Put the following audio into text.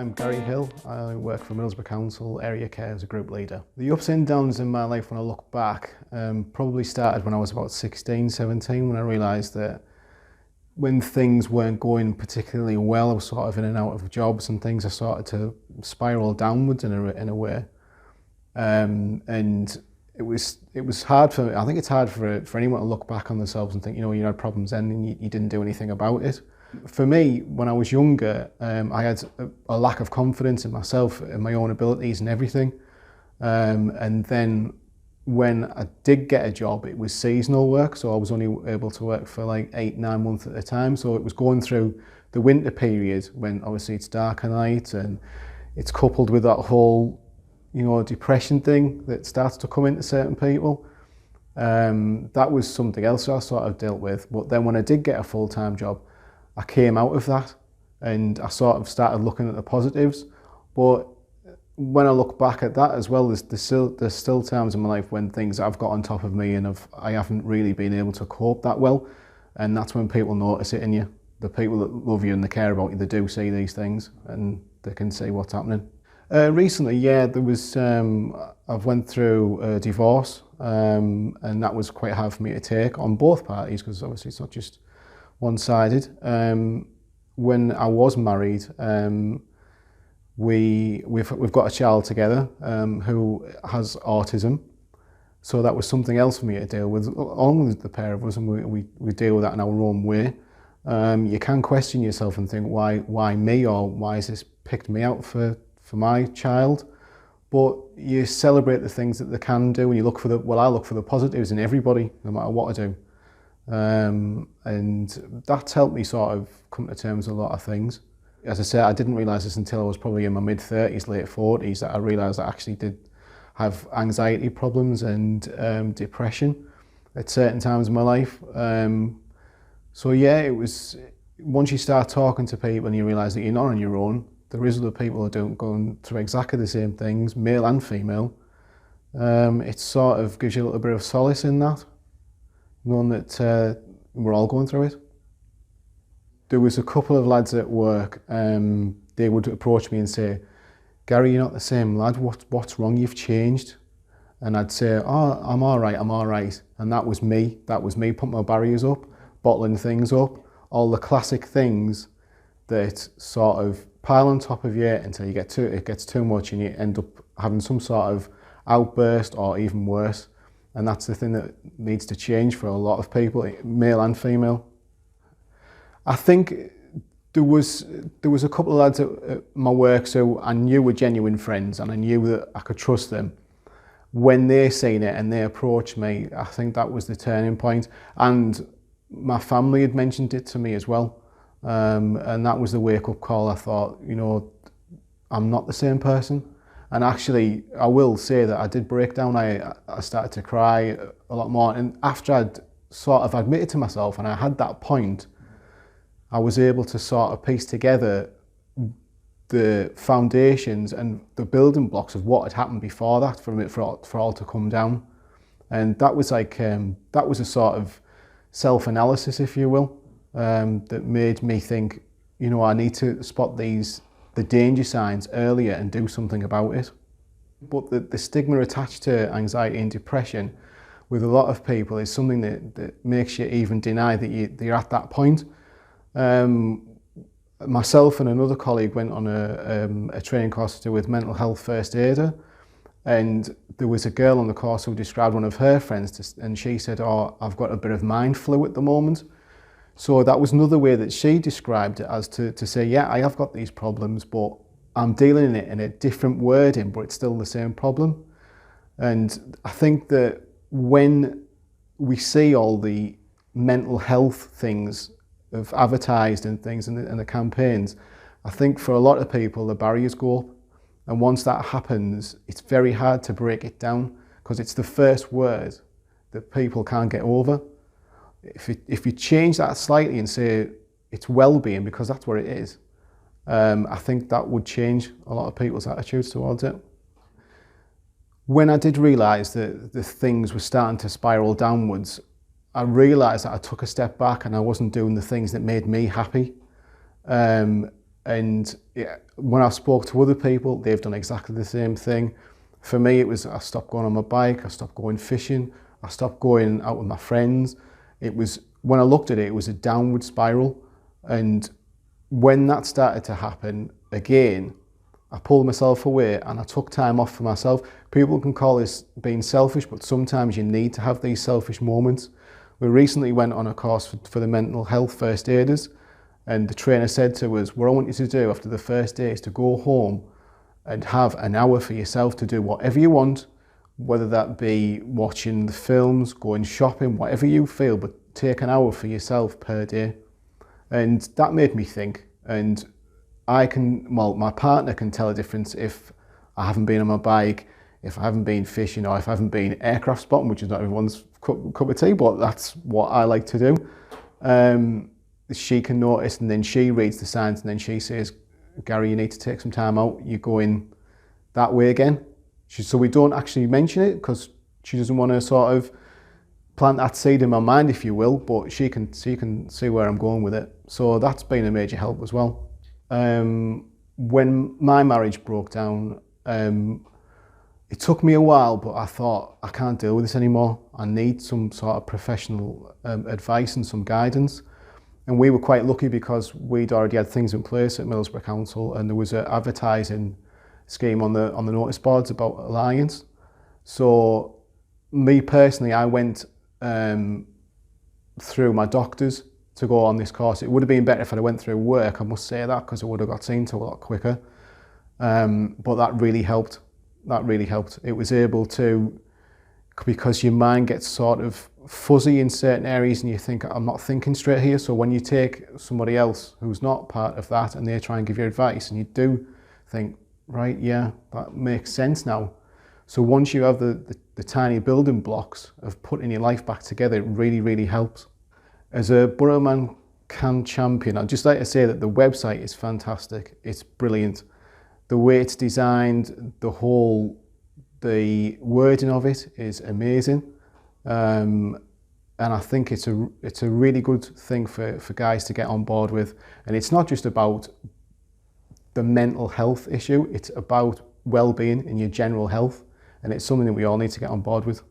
I'm Gary Hill. I work for Middlesbrough Council Area Care as a group leader. The ups and downs in my life when I look back probably started when I was about 16, 17, when I realised that when things weren't going particularly well, I was sort of in and out of jobs and things, I started to spiral downwards in a way. And it was hard for me. I think it's hard for anyone to look back on themselves and think, you know, you had problems then and you didn't do anything about it. For me, when I was younger, I had a lack of confidence in myself, in my own abilities and everything. And then when I did get a job, it was seasonal work, so I was only able to work for like 8-9 months at a time. So it was going through the winter period when obviously it's dark at night, and it's coupled with that whole, you know, depression thing that starts to come into certain people. That was something else I sort of dealt with. But then when I did get a full-time job, I came out of that and I sort of started looking at the positives. But when I look back at that as well, there's still times in my life when things have got on top of me and I haven't really been able to cope that well. And that's when people notice it in you. The people that love you and they care about you, they do see these things and they can see what's happening. Recently, yeah, there was, I've went through a divorce and that was quite hard for me to take on both parties, because obviously it's not just one-sided. When I was married, we've got a child together who has autism, so that was something else for me to deal with. Only the pair of us, and we deal with that in our own way. You can question yourself and think, why me, or why has this picked me out for my child? But you celebrate the things that they can do, and you look for I look for the positives in everybody, no matter what I do. And that's helped me sort of come to terms with a lot of things. As I said, I didn't realise this until I was probably in my mid-30s, late 40s, that I realised I actually did have anxiety problems and depression at certain times in my life. So yeah, it was, once you start talking to people and you realise that you're not on your own, there is other people who are going through exactly the same things, male and female. It sort of gives you a little bit of solace in that, knowing that we're all going through it. There was a couple of lads at work, they would approach me and say, "Gary, you're not the same lad, what's wrong, you've changed." And I'd say, "Oh, I'm all right." And that was me putting my barriers up, bottling things up, all the classic things that sort of pile on top of you until it gets too much and you end up having some sort of outburst or even worse. And that's the thing that needs to change for a lot of people, male and female. I think there was a couple of lads at my work so I knew were genuine friends and I knew that I could trust them. When they seen it and they approached me, I think that was the turning point. And my family had mentioned it to me as well. And that was the wake-up call. I thought, you know, I'm not the same person. And actually, I will say that I did break down. I started to cry a lot more. And after I'd sort of admitted to myself and I had that point, I was able to sort of piece together the foundations and the building blocks of what had happened before that for all to come down. And that was like, that was a sort of self-analysis, if you will, that made me think, you know, I need to spot the danger signs earlier and do something about it. But the stigma attached to anxiety and depression with a lot of people is something that makes you even deny that you're at that point. Myself and another colleague went on a training course to do with mental health first aider, and there was a girl on the course who described one of her friends and she said, "Oh, I've got a bit of mind flu at the moment." So that was another way that she described it, as to say, yeah, I have got these problems, but I'm dealing in it in a different wording, but it's still the same problem. And I think that when we see all the mental health things of advertised and things in the campaigns, I think for a lot of people the barriers go up. And once that happens, it's very hard to break it down because it's the first word that people can't get over. If you change that slightly and say it's well-being, because that's what it is, I think that would change a lot of people's attitudes towards it. When I did realise that the things were starting to spiral downwards, I realised that I took a step back and I wasn't doing the things that made me happy. And yeah, when I spoke to other people, they've done exactly the same thing. For me, it was I stopped going on my bike, I stopped going fishing, I stopped going out with my friends. It was, when I looked at it, it was a downward spiral. And when that started to happen again, I pulled myself away and I took time off for myself. People can call this being selfish, but sometimes you need to have these selfish moments. We recently went on a course for the mental health first aiders, and the trainer said to us, what I want you to do after the first day is to go home and have an hour for yourself to do whatever you want, whether that be watching the films, going shopping, whatever you feel, but take an hour for yourself per day. And that made me think, and my partner can tell a difference if I haven't been on my bike, if I haven't been fishing, or if I haven't been aircraft spotting, which is not everyone's cup of tea, but that's what I like to do. She can notice, and then she reads the signs, and then she says, Gary, you need to take some time out, you're going that way again. So we don't actually mention it because she doesn't want to sort of plant that seed in my mind, if you will, but she can see where I'm going with it. So that's been a major help as well. When my marriage broke down, it took me a while, but I thought, I can't deal with this anymore. I need some sort of professional advice and some guidance. And we were quite lucky because we'd already had things in place at Middlesbrough Council, and there was an advertising scheme on the notice boards about Alliance. So me personally, I went through my doctors to go on this course. It would have been better if I went through work, I must say that, because I would have got seen to a lot quicker. But that really helped. That really helped. It was able to, because your mind gets sort of fuzzy in certain areas and you think, I'm not thinking straight here. So when you take somebody else who's not part of that and they try and give you advice and you do think, right, yeah, that makes sense now. So once you have the tiny building blocks of putting your life back together, it really, really helps. As a Boro Man Can champion, I'd just like to say that the website is fantastic. It's brilliant. The way it's designed, the wording of it is amazing. And I think it's a really good thing for guys to get on board with. And it's not just about the mental health issue, it's about well-being in your general health. And it's something that we all need to get on board with.